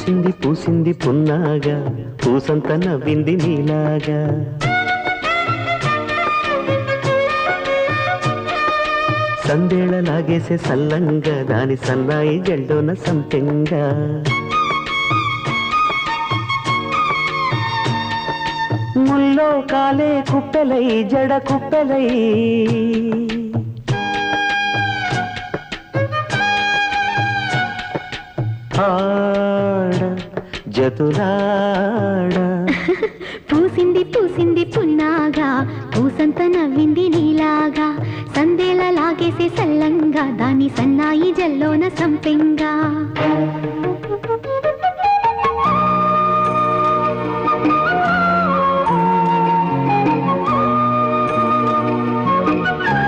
పూసింది పూసింది పున్నాగా పూసంత నవ్వింది నీలాగా సందేళ లాగేసే సల్లంగా దాని సన్నాయి జల్డోన సంపెంగా ముల్లో కాలే కుప్పెలై జడ కుప్పెలై ఆడ జతులాడ పూసింది పూసింది పున్నాగా పూసంత నవ్వింది నీలాగా సందేల లాగేసే సల్లంగా దాని సన్నాయి జల్లోన సంపెంగా